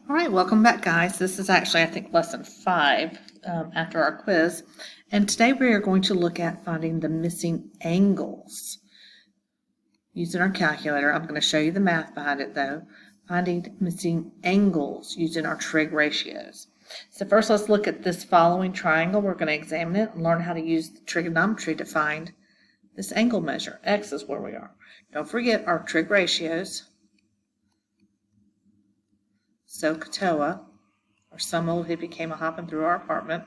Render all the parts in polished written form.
All right, welcome back, guys. This is actually, I think, lesson 5 after our quiz. And today we are going to look at finding the missing angles using our calculator. I'm going to show you the math behind it, though. Finding missing angles using our trig ratios. So first, let's look at this following triangle. We're going to examine it and learn how to use the trigonometry to find this angle measure. X is where we are. Don't forget our trig ratios. So Katoa, or some old hippie came a-hopping through our apartment.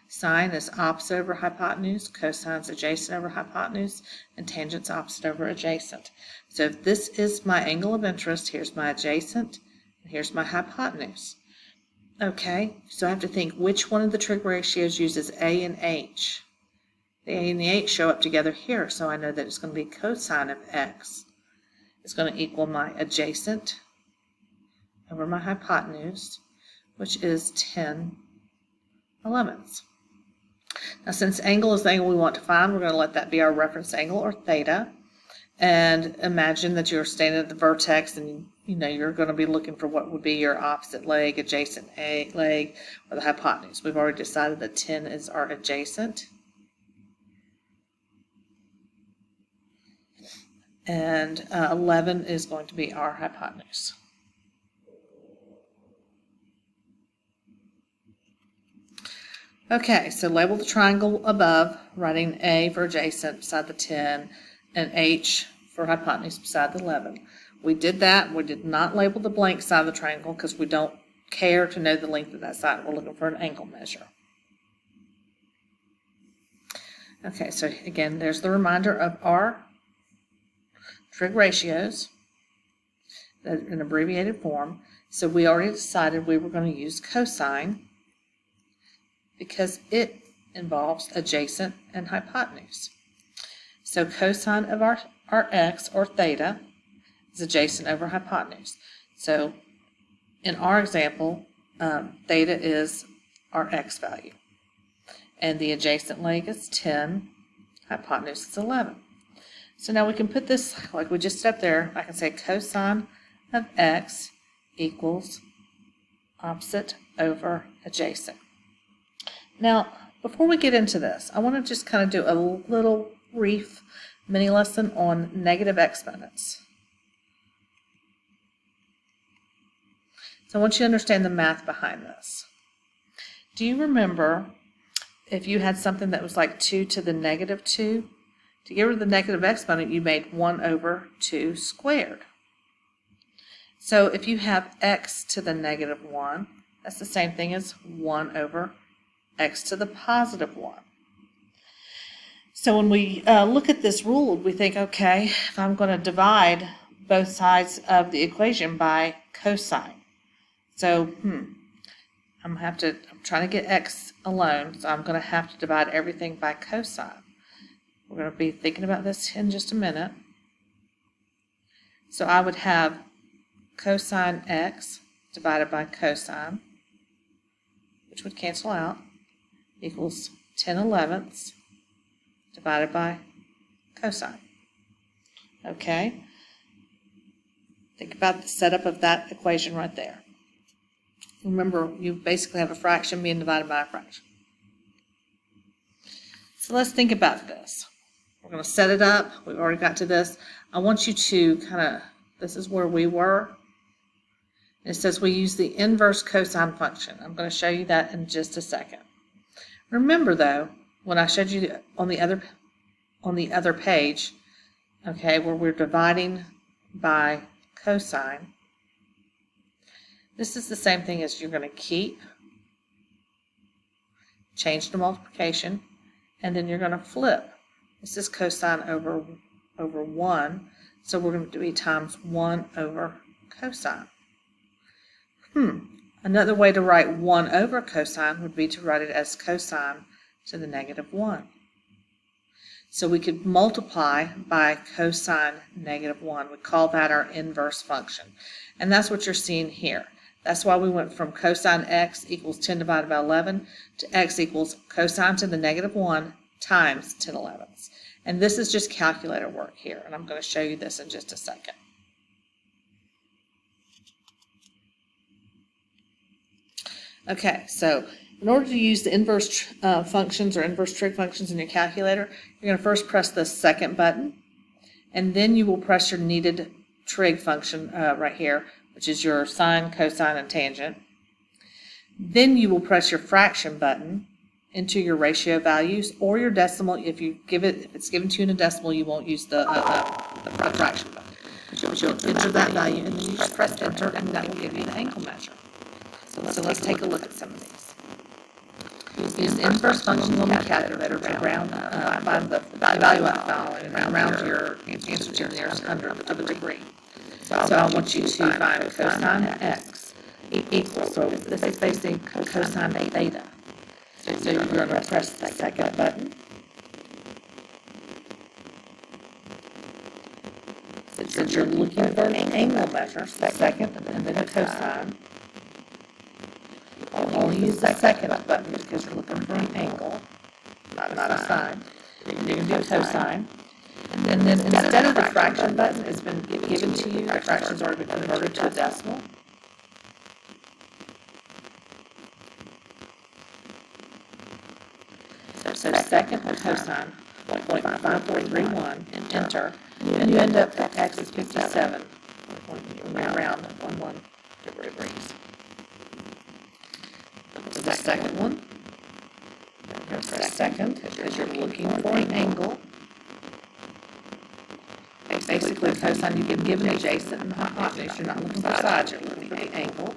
Sine is opposite over hypotenuse, cosine is adjacent over hypotenuse, and tangent's opposite over adjacent. So if this is my angle of interest, here's my adjacent, and here's my hypotenuse. Okay, so I have to think which one of the trig ratios uses A and H. The A and the H show up together here, so I know that it's going to be cosine of X. It's going to equal my adjacent over my hypotenuse, which is 10/11. Now, since angle is the angle we want to find, we're going to let that be our reference angle, or theta. And imagine that you're standing at the vertex and you're going to be looking for what would be your opposite leg, adjacent leg, or the hypotenuse. We've already decided that 10 is our adjacent. And 11 is going to be our hypotenuse. Okay, so label the triangle above, writing A for adjacent beside the 10 and H for hypotenuse beside the 11. We did that. We did not label the blank side of the triangle because we don't care to know the length of that side. We're looking for an angle measure. Okay, so again, there's the reminder of our trig ratios in abbreviated form. So we already decided we were going to use cosine, because it involves adjacent and hypotenuse. So cosine of our x, or theta, is adjacent over hypotenuse. So in our example, theta is our x value. And the adjacent leg is 10, hypotenuse is 11. So now we can put this, like we just did up there, I can say cosine of x equals opposite over adjacent. Now, before we get into this, I want to just kind of do a little brief mini lesson on negative exponents. So I want you to understand the math behind this. Do you remember if you had something that was like 2 to the negative 2? To get rid of the negative exponent, you made 1 over 2 squared. So if you have x to the negative 1, that's the same thing as 1 over x to the positive 1. So when we look at this rule, we think, okay, if I'm going to divide both sides of the equation by cosine. So, I'm trying to get x alone, so I'm going to have to divide everything by cosine. We're going to be thinking about this in just a minute. So I would have cosine x divided by cosine, which would cancel out, equals 10/11 divided by cosine. Okay? Think about the setup of that equation right there. Remember, you basically have a fraction being divided by a fraction. So let's think about this. We're going to set it up. We've already got to this. I want you to this is where we were. It says we use the inverse cosine function. I'm going to show you that in just a second. Remember, though, when I showed you on the other page, okay, where we're dividing by cosine, this is the same thing as you're going to keep, change to multiplication, and then you're going to flip. This is cosine over 1, so we're going to be times 1 over cosine. Another way to write 1 over cosine would be to write it as cosine to the negative 1. So we could multiply by cosine negative 1. We call that our inverse function. And that's what you're seeing here. That's why we went from cosine x equals 10 divided by 11 to x equals cosine to the negative 1 times 10/11. And this is just calculator work here. And I'm going to show you this in just a second. Okay, so in order to use the inverse functions or inverse trig functions in your calculator, you're going to first press the second button, and then you will press your needed trig function right here, which is your sine, cosine, and tangent. Then you will press your fraction button into your ratio values or your decimal. If it's given to you in a decimal, you won't use the fraction button. But you'll enter that value, and then you just press enter, and that will give you the angle measure. So let's take a look at some of these. Use the inverse function on the calculator to find the value of the following and round your answer to the nearest hundredth of a degree. So I want you to find cosine x equals, so this is facing cosine theta. So you're going to press the second button. Since you're looking for an angle measure, second and then a cosine. Only use the second button because you're looking for an angle, not a sine. You're going to do cosine. And then instead of the fraction button, it's been given to you, the fraction's already been converted to a decimal. So second and cosine, 1.5431, enter. And you end up at x is 57, around 11 degrees. So the second one, press second, because you're looking for an angle. Basically, cosine, you can give an adjacent and hypotenuse. You're not looking for sides, you're looking for the angle.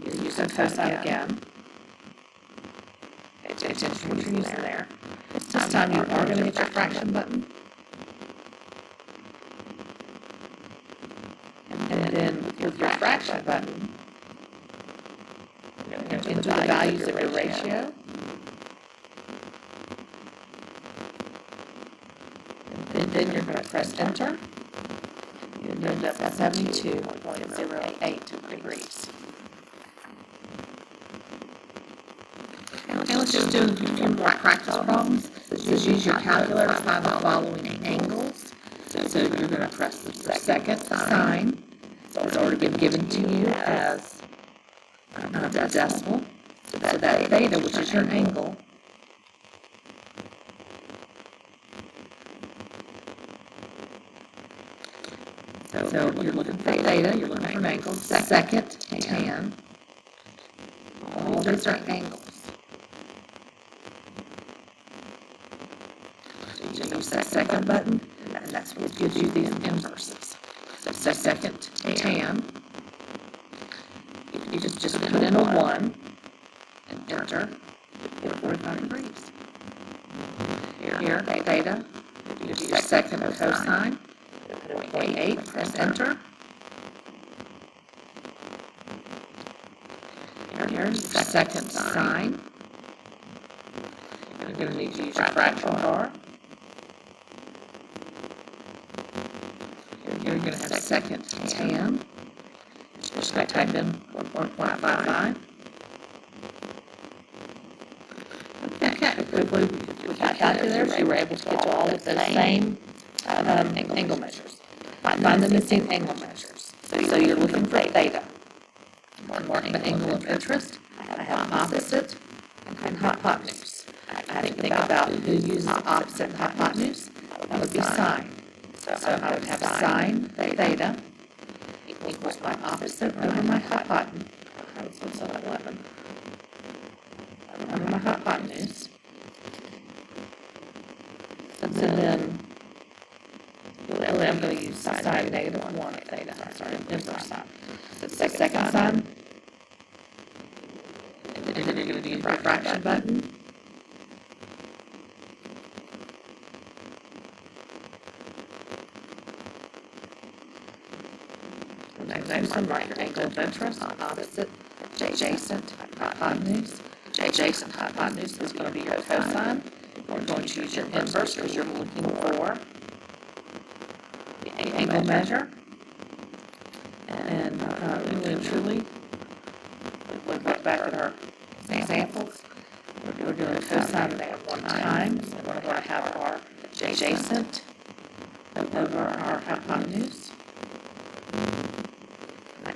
You're using cosine again. Pay attention to what you're using there. This time you are going to get your fraction button. And then with your fraction button, you're going to enter the values of your ratio. And then you're going to press enter. You end up at 72.08 degrees. Okay, let's just do a few more practice problems. Just use your calculator to find the following angles. So you're going to press the second sine. It's already been given to you as a decimal. So that theta, which is your angle, so you're looking for theta, you're looking for an angle. Second, tan. All these are angles. So you use that second button, and that's what gives you these inverses. So second, tan. You just put in a 1 and enter 45 degrees. Here, theta. You use your second cosine. 0.8, press enter. Here's the second sine. You're going to need to use your fraction bar. You're going to have second tan. Just going to type in 1.55. Okay, quickly with your calculators, you were able to get to all of the same angle measures. Find the missing angle measures. So you're looking for theta. More angle of interest. I have opposite and hypotenuse. I had to think about who uses opposite and hypotenuse. That would be sine. So I would have sine theta equals my opposite over my hypotenuse. What's that, 11? Over my hypotenuse. And then I'm going to use sine negative 1 theta. Sorry, inverse sine. The second sine. And then you're going to use your fraction button. Next one, write your angle of interest, opposite, adjacent, hypotenuse. Adjacent hypotenuse is going to be your cosine. We're going to use your inverse because you're looking for the angle measure. And really and truly, we look back at our examples. We're doing a cosine at one time. So we're going to have our adjacent over our hypotenuse.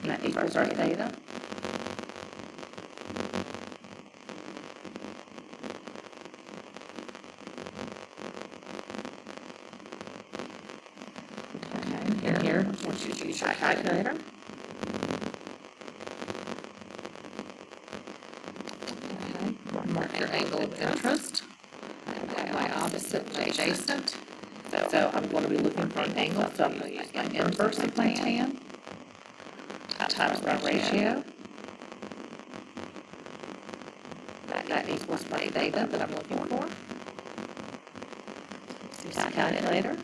And that equals our theta. to use your calculator. Okay. Mark your angle of interest. Okay, my opposite adjacent. So I'm going to be looking for an angle, so I'm going to use my inverse of my tan times my ratio. That equals my theta that I'm looking for. Use the calculator.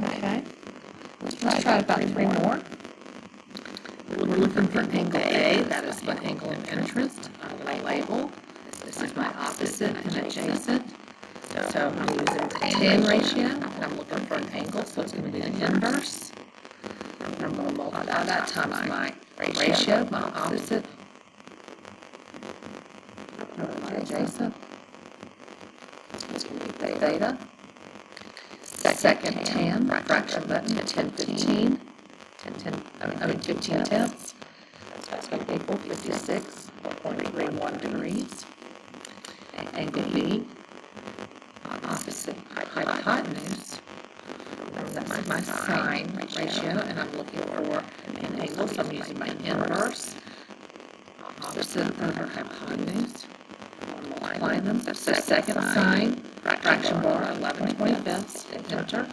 Okay. Let's try about 3 more. We're looking for angle A, that is my angle of interest. I'm going to label. This is my opposite and adjacent. So I'm using the tan ratio, and I'm looking for an angle, so it's going to be the inverse. And I'm going to multiply that times my ratio, my opposite, my adjacent. It's going to be theta. Second tan, fraction button, 10/15. 15 tenths. That's going to equal 56.31 degrees. Angle B, opposite hypotenuse. That's my sine ratio, and I'm looking for an angle, so I'm using my inverse. Opposite over hypotenuse. Multiplying them. So second sine, fraction bar, 11/25, and enter.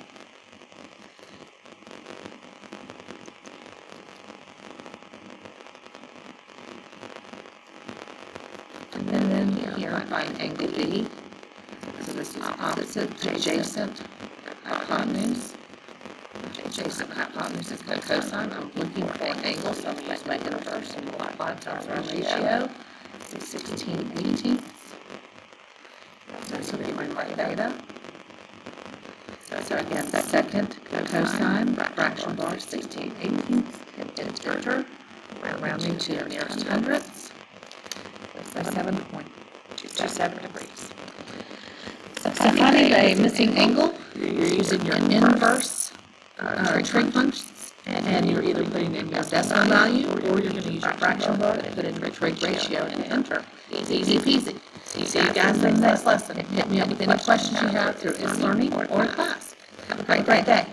And then here I find angle B. So this is opposite adjacent hypotenuse. Adjacent hypotenuse is the cosine. I'm looking for an angle, so I'm using my inverse and multiply times my ratio. 16/18. So give me my theta. So again, second cosine, fraction bar, 16/18. Hit enter. Rounding to your nearest hundredths. 7.27 degrees. So finding a missing angle, you're using your inverse trig functions, and you're either putting in your decimal value, or you're going to use your fraction bar and put in your trig ratio and enter. It's easy peasy. See you guys in the next lesson. Hit me up with any questions you have through Is Learning or class. Have a great day.